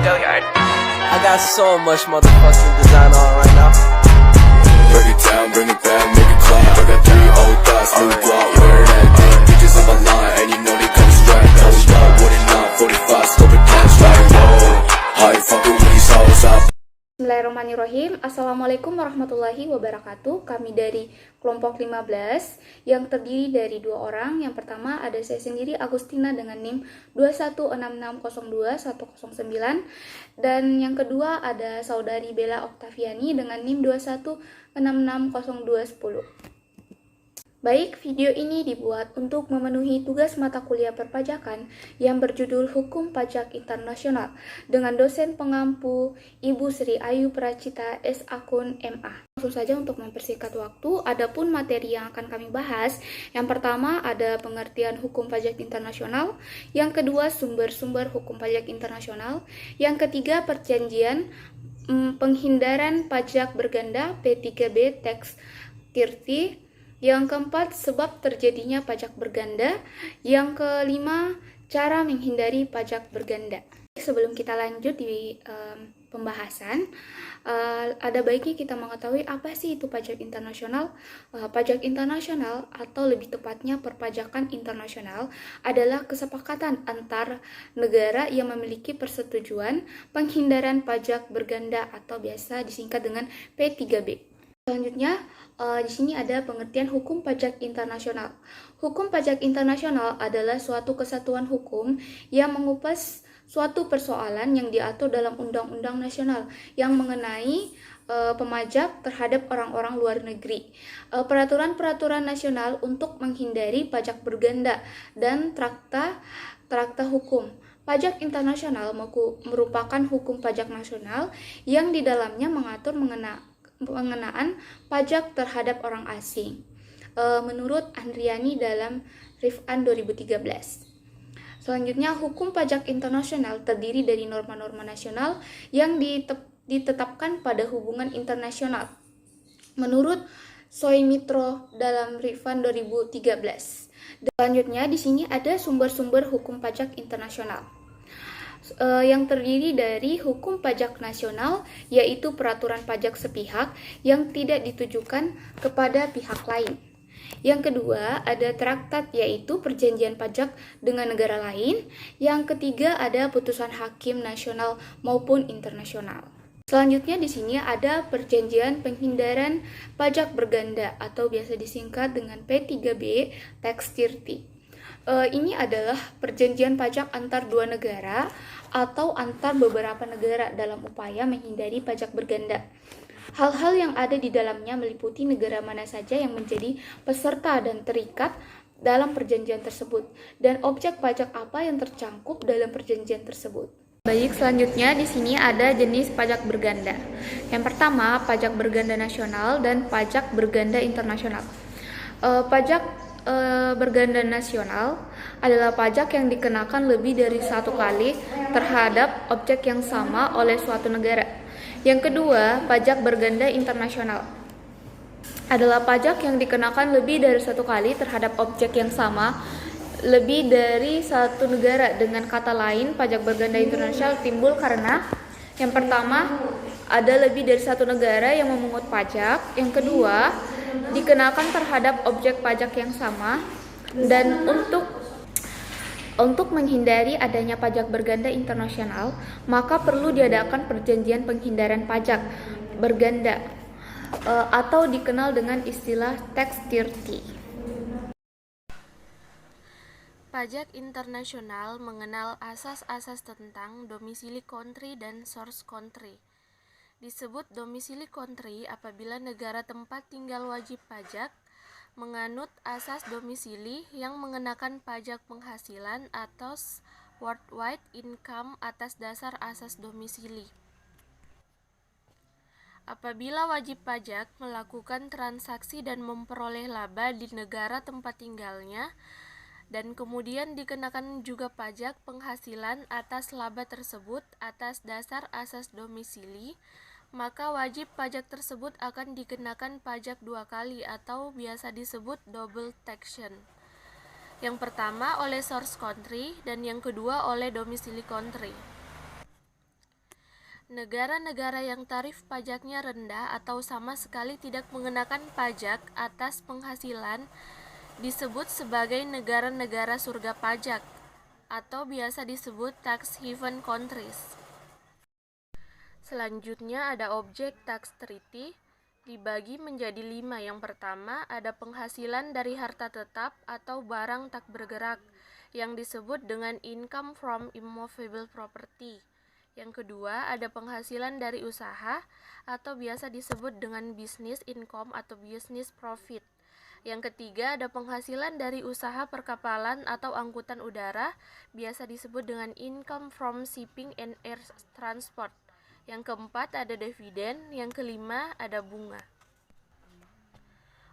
I got so much motherfucking design on right now. Break it down, bring it back, make it clap. I got 3 old thoughts, new block, where that day. Bitches on my line, and you know they come straight. Hold up, what it not, 45, scope it cash like whoa. How you fucking with these hoes up? Bismillahirrahmanirrahim. Assalamualaikum warahmatullahi wabarakatuh. Kami dari kelompok 15 yang terdiri dari 2 orang. Yang pertama ada saya sendiri Agustina dengan NIM 216602109, dan yang kedua ada saudari Bella Oktaviani dengan NIM 216602010. Baik, video ini dibuat untuk memenuhi tugas mata kuliah perpajakan yang berjudul Hukum Pajak Internasional dengan dosen pengampu Ibu Sri Ayu Pracita S. Akun MA. Langsung saja untuk mempersingkat waktu, adapun materi yang akan kami bahas, yang pertama ada pengertian hukum pajak internasional, yang kedua sumber-sumber hukum pajak internasional, yang ketiga perjanjian penghindaran pajak berganda P3B Tax Treaty, yang keempat, sebab terjadinya pajak berganda. Yang kelima, cara menghindari pajak berganda. Sebelum kita lanjut di pembahasan, ada baiknya kita mengetahui apa sih itu pajak internasional. Pajak internasional atau lebih tepatnya perpajakan internasional adalah kesepakatan antar negara yang memiliki persetujuan penghindaran pajak berganda atau biasa disingkat dengan P3B. Selanjutnya, di sini ada pengertian hukum pajak internasional. Hukum pajak internasional adalah suatu kesatuan hukum yang mengupas suatu persoalan yang diatur dalam undang-undang nasional yang mengenai pemajak terhadap orang-orang luar negeri. Peraturan-peraturan nasional untuk menghindari pajak berganda dan trakta hukum. Pajak internasional merupakan hukum pajak nasional yang di dalamnya mengatur pengenaan pajak terhadap orang asing, menurut Andriani dalam Rifan 2013. Selanjutnya, hukum pajak internasional terdiri dari norma-norma nasional yang ditetapkan pada hubungan internasional, menurut Soemitro dalam Rifan 2013. Selanjutnya, di sini ada sumber-sumber hukum pajak internasional yang terdiri dari hukum pajak nasional, yaitu peraturan pajak sepihak yang tidak ditujukan kepada pihak lain. Yang kedua, ada traktat, yaitu perjanjian pajak dengan negara lain. Yang ketiga, ada putusan hakim nasional maupun internasional. Selanjutnya di sini ada perjanjian penghindaran pajak berganda atau biasa disingkat dengan P3B Tax Treaty. Ini adalah perjanjian pajak antar 2 negara atau antar beberapa negara dalam upaya menghindari pajak berganda. Hal-hal yang ada di dalamnya meliputi negara mana saja yang menjadi peserta dan terikat dalam perjanjian tersebut, dan objek pajak apa yang tercangkup dalam perjanjian tersebut. Baik, selanjutnya di sini ada jenis pajak berganda. Yang pertama, pajak berganda nasional dan pajak berganda internasional. Pajak berganda nasional adalah pajak yang dikenakan lebih dari 1 kali terhadap objek yang sama oleh suatu negara. Yang kedua, pajak berganda internasional adalah pajak yang dikenakan lebih dari 1 kali terhadap objek yang sama lebih dari 1 negara. Dengan kata lain, pajak berganda internasional timbul karena yang pertama, ada lebih dari 1 negara yang memungut pajak. Yang kedua, dikenakan terhadap objek pajak yang sama. Dan untuk menghindari adanya pajak berganda internasional, maka perlu diadakan perjanjian penghindaran pajak berganda atau dikenal dengan istilah tax treaty. Pajak internasional mengenal asas-asas tentang domisili country dan source country. Disebut domisili country apabila negara tempat tinggal wajib pajak menganut asas domisili yang mengenakan pajak penghasilan atau worldwide income atas dasar asas domisili. Apabila wajib pajak melakukan transaksi dan memperoleh laba di negara tempat tinggalnya, dan kemudian dikenakan juga pajak penghasilan atas laba tersebut atas dasar asas domisili, maka wajib pajak tersebut akan dikenakan pajak 2 kali atau biasa disebut double taxation. Yang pertama oleh source country dan yang kedua oleh domisili country. Negara-negara yang tarif pajaknya rendah atau sama sekali tidak mengenakan pajak atas penghasilan disebut sebagai negara-negara surga pajak atau biasa disebut tax haven countries. Selanjutnya ada objek tax treaty, dibagi menjadi 5. Yang pertama ada penghasilan dari harta tetap atau barang tak bergerak yang disebut dengan income from immovable property. Yang kedua ada penghasilan dari usaha atau biasa disebut dengan business income atau business profit. Yang ketiga ada penghasilan dari usaha perkapalan atau angkutan udara, biasa disebut dengan income from shipping and air transport. Yang keempat ada dividen, yang kelima ada bunga.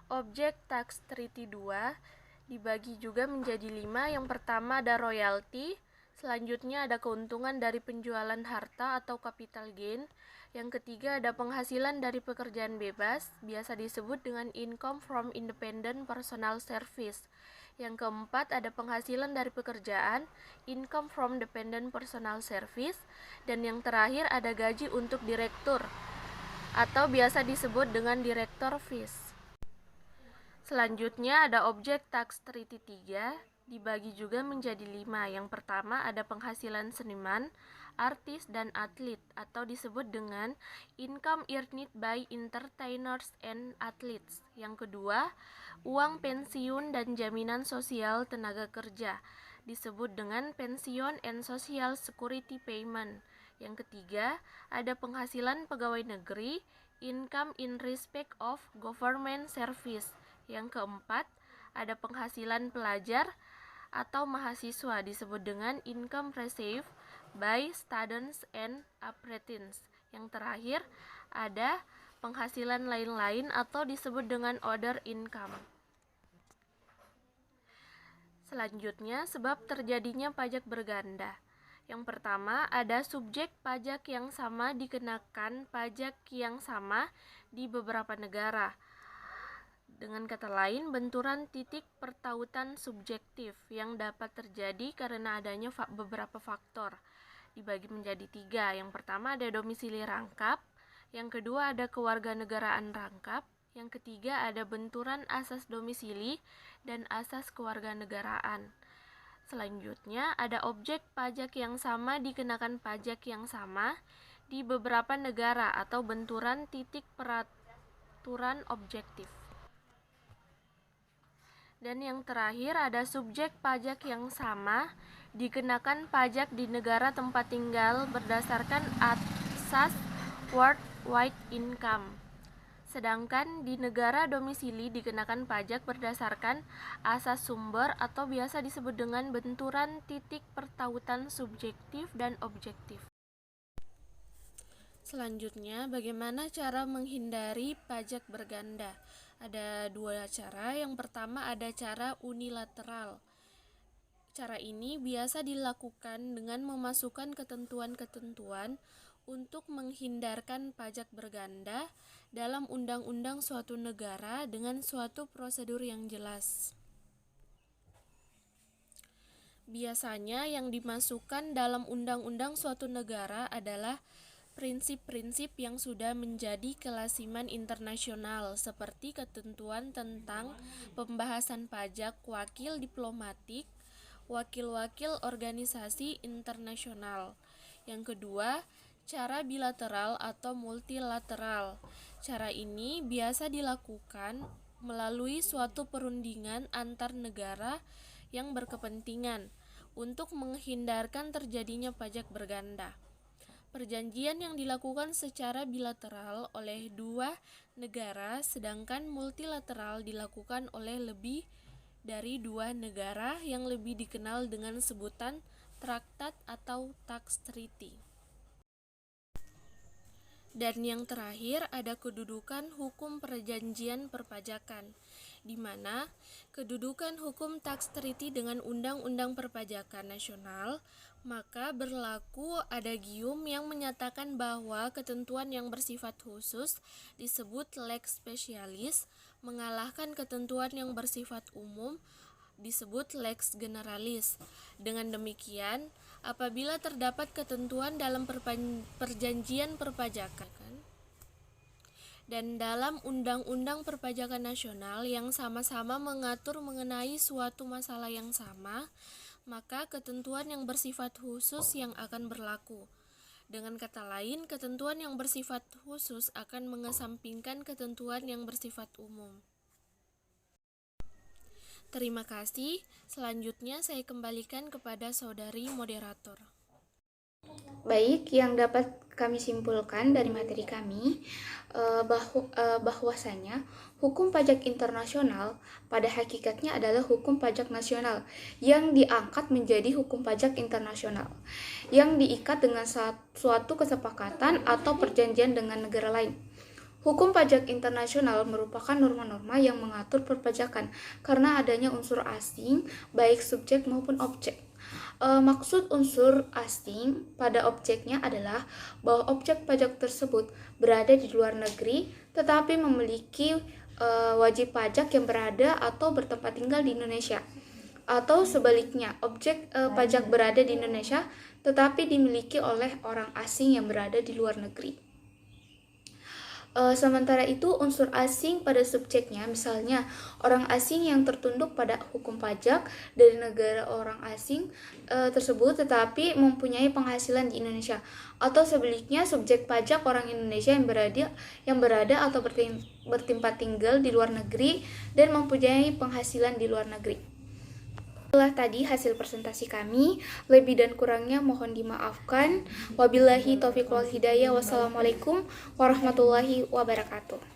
Objek tax treaty 2 dibagi juga menjadi 5. Yang pertama ada royalty, selanjutnya ada keuntungan dari penjualan harta atau capital gain. Yang ketiga ada penghasilan dari pekerjaan bebas, biasa disebut dengan income from independent personal service. Yang keempat ada penghasilan dari pekerjaan, income from dependent personal service. Dan yang terakhir ada gaji untuk direktur atau biasa disebut dengan director fees. Selanjutnya ada objek tax treaty 3, dibagi juga menjadi 5. Yang pertama ada penghasilan seniman, artis, dan atlet atau disebut dengan income earned by entertainers and athletes. Yang kedua, uang pensiun dan jaminan sosial tenaga kerja disebut dengan pension and social security payment. Yang ketiga, ada penghasilan pegawai negeri, income in respect of government service. Yang keempat, ada penghasilan pelajar atau mahasiswa disebut dengan income received by students and apprentices. Yang terakhir, ada penghasilan lain-lain atau disebut dengan other income. Selanjutnya, sebab terjadinya pajak berganda. Yang pertama, ada subjek pajak yang sama dikenakan pajak yang sama di beberapa negara. Dengan kata lain, benturan titik pertautan subjektif yang dapat terjadi karena adanya beberapa faktor. Dibagi menjadi 3. Yang pertama ada domisili rangkap, yang kedua ada kewarganegaraan rangkap, yang ketiga ada benturan asas domisili dan asas kewarganegaraan. Selanjutnya ada objek pajak yang sama dikenakan pajak yang sama di beberapa negara atau benturan titik peraturan objektif. Dan yang terakhir ada subjek pajak yang sama dikenakan pajak di negara tempat tinggal berdasarkan asas worldwide income. Sedangkan di negara domisili dikenakan pajak berdasarkan asas sumber atau biasa disebut dengan benturan titik pertautan subjektif dan objektif. Selanjutnya, bagaimana cara menghindari pajak berganda? Ada 2 cara. Yang pertama ada cara unilateral. Cara ini biasa dilakukan dengan memasukkan ketentuan-ketentuan untuk menghindarkan pajak berganda dalam undang-undang suatu negara dengan suatu prosedur yang jelas. Biasanya yang dimasukkan dalam undang-undang suatu negara adalah prinsip-prinsip yang sudah menjadi kelasiman internasional seperti ketentuan tentang pembahasan pajak wakil diplomatik, wakil-wakil organisasi internasional. Yang kedua, cara bilateral atau multilateral. Cara ini biasa dilakukan melalui suatu perundingan antar negara yang berkepentingan untuk menghindarkan terjadinya pajak berganda. Perjanjian yang dilakukan secara bilateral oleh 2 negara, sedangkan multilateral dilakukan oleh lebih dari 2 negara yang lebih dikenal dengan sebutan traktat atau tax treaty. Dan yang terakhir ada kedudukan hukum perjanjian perpajakan, di mana kedudukan hukum tax treaty dengan undang-undang perpajakan nasional, maka berlaku adagium yang menyatakan bahwa ketentuan yang bersifat khusus disebut lex specialis, mengalahkan ketentuan yang bersifat umum disebut lex generalis. Dengan demikian, apabila terdapat ketentuan dalam perjanjian perpajakan dan dalam Undang-Undang Perpajakan Nasional yang sama-sama mengatur mengenai suatu masalah yang sama, maka ketentuan yang bersifat khusus yang akan berlaku. Dengan kata lain, ketentuan yang bersifat khusus akan mengesampingkan ketentuan yang bersifat umum. Terima kasih. Selanjutnya saya kembalikan kepada saudari moderator. Baik, yang dapat kami simpulkan dari materi kami bahwasanya hukum pajak internasional pada hakikatnya adalah hukum pajak nasional yang diangkat menjadi hukum pajak internasional yang diikat dengan suatu kesepakatan atau perjanjian dengan negara lain. Hukum pajak internasional merupakan norma-norma yang mengatur perpajakan karena adanya unsur asing baik subjek maupun objek. Maksud unsur asing pada objeknya adalah bahwa objek pajak tersebut berada di luar negeri tetapi memiliki wajib pajak yang berada atau bertempat tinggal di Indonesia, atau sebaliknya objek pajak berada di Indonesia tetapi dimiliki oleh orang asing yang berada di luar negeri. Sementara itu unsur asing pada subjeknya, misalnya orang asing yang tertunduk pada hukum pajak dari negara orang asing tersebut tetapi mempunyai penghasilan di Indonesia, atau sebaliknya subjek pajak orang Indonesia yang berada atau bertempat tinggal di luar negeri dan mempunyai penghasilan di luar negeri. Itulah tadi hasil presentasi kami. Lebih dan kurangnya mohon dimaafkan. Wabillahi taufiq wal hidayah. Wassalamualaikum warahmatullahi wabarakatuh.